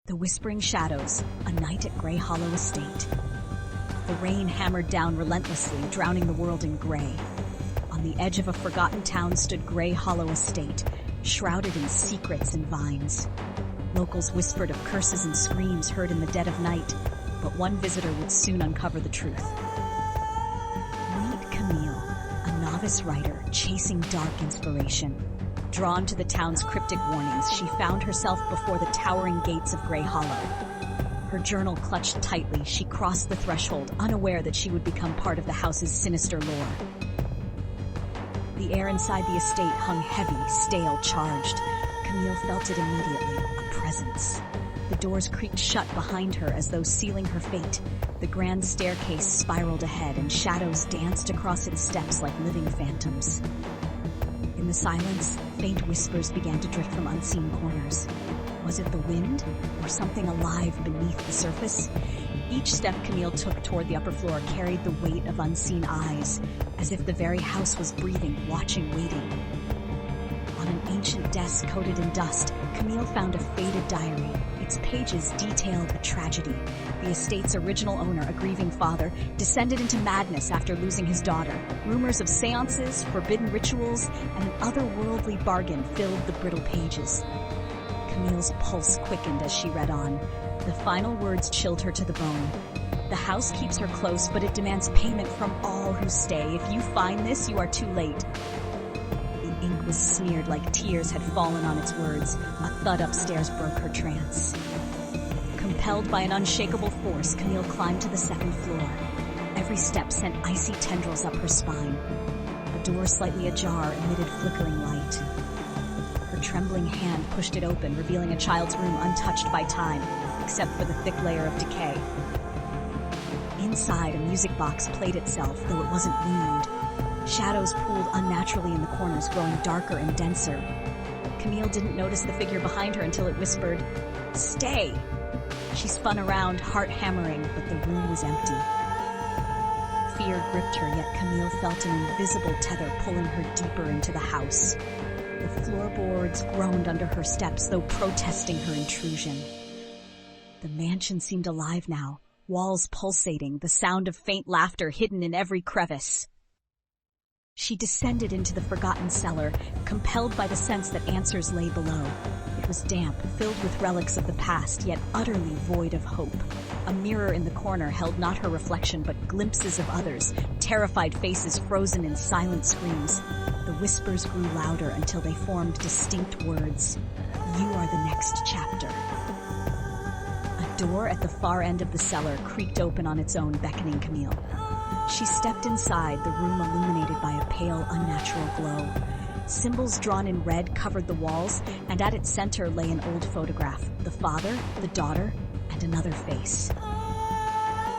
The Whispering Shadows, a night at Grey Hollow Estate. The rain hammered down relentlessly, drowning the world in gray. On the edge of a forgotten town stood Grey Hollow Estate, shrouded in secrets and vines. Locals whispered of curses and screams heard in the dead of night, but one visitor would soon uncover the truth. Meet Camille, a novice writer chasing dark inspiration. Drawn to the town's cryptic warnings, she found herself before the towering gates of Grey Hollow. Her journal clutched tightly, she crossed the threshold, unaware that she would become part of the house's sinister lore. The air inside the estate hung heavy, stale, charged. Camille felt it immediately, a presence. The doors creaked shut behind her as though sealing her fate. The grand staircase spiraled ahead, and shadows danced across its steps like living phantoms. In the silence, faint whispers began to drift from unseen corners. Was it the wind, or something alive beneath the surface? Each step Camille took toward the upper floor carried the weight of unseen eyes, as if the very house was breathing, watching, waiting. On an ancient desk coated in dust, Camille found a faded diary. Its pages detailed a tragedy. The estate's original owner, a grieving father, descended into madness after losing his daughter. Rumors of seances, forbidden rituals, and an otherworldly bargain filled the brittle pages. Camille's pulse quickened as she read on. The final words chilled her to the bone. The house keeps her close, but it demands payment from all who stay. If you find this, you are too late. The ink was smeared like tears had fallen on its words. A thud upstairs broke her trance. Compelled by an unshakable force, Camille climbed to the second floor. Every step sent icy tendrils up her spine. A door slightly ajar emitted flickering light. Her trembling hand pushed it open, revealing a child's room untouched by time, except for the thick layer of decay. Inside, a music box played itself, though it wasn't wound. Shadows pooled unnaturally in the corners, growing darker and denser. Camille didn't notice the figure behind her until it whispered, "Stay!" She spun around, heart hammering, but the room was empty. Fear gripped her, yet Camille felt an invisible tether pulling her deeper into the house. The floorboards groaned under her steps, though protesting her intrusion. The mansion seemed alive now, walls pulsating, the sound of faint laughter hidden in every crevice. She descended into the forgotten cellar, compelled by the sense that answers lay below. It was damp, filled with relics of the past, yet utterly void of hope. A mirror in the corner held not her reflection, but glimpses of others, terrified faces frozen in silent screams. The whispers grew louder until they formed distinct words. "You are the next chapter." A door at the far end of the cellar creaked open on its own, beckoning Camille. She stepped inside, the room illuminated by a pale, unnatural glow. Symbols drawn in red covered the walls, and at its center lay an old photograph, the father, the daughter, and another face.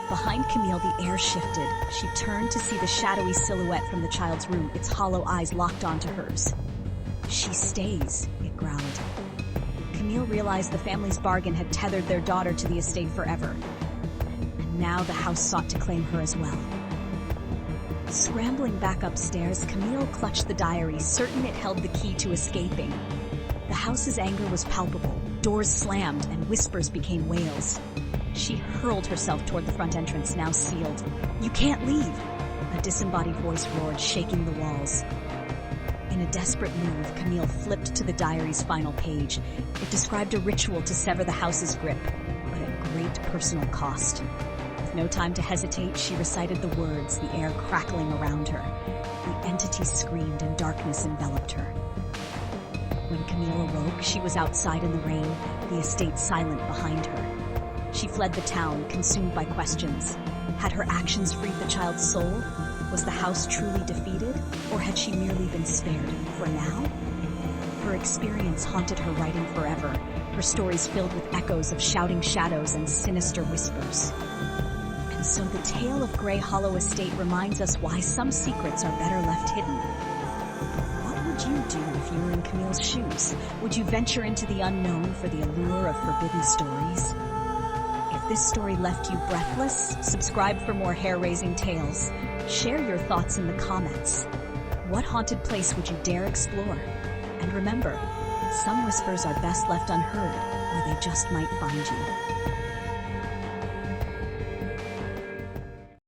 Behind Camille, the air shifted. She turned to see the shadowy silhouette from the child's room, its hollow eyes locked onto hers. "She stays," it growled. Camille realized the family's bargain had tethered their daughter to the estate forever. And now the house sought to claim her as well. Scrambling back upstairs, Camille clutched the diary, certain it held the key to escaping. The house's anger was palpable. Doors slammed, and whispers became wails. She hurled herself toward the front entrance, now sealed. "You can't leave!" A disembodied voice roared, shaking the walls. In a desperate move, Camille flipped to the diary's final page. It described a ritual to sever the house's grip, but at great personal cost. With no time to hesitate, she recited the words, the air crackling around her. The entity screamed and darkness enveloped her. When Camille awoke, she was outside in the rain, the estate silent behind her. She fled the town, consumed by questions. Had her actions freed the child's soul? Was the house truly defeated, or had she merely been spared for now? Her experience haunted her writing forever, her stories filled with echoes of shouting shadows and sinister whispers. And so the tale of Grey Hollow Estate reminds us why some secrets are better left hidden. What would you do if you were in Camille's shoes? Would you venture into the unknown for the allure of forbidden stories? If this story left you breathless, subscribe for more hair-raising tales. Share your thoughts in the comments. What haunted place would you dare explore? And remember, some whispers are best left unheard. or they just might find you.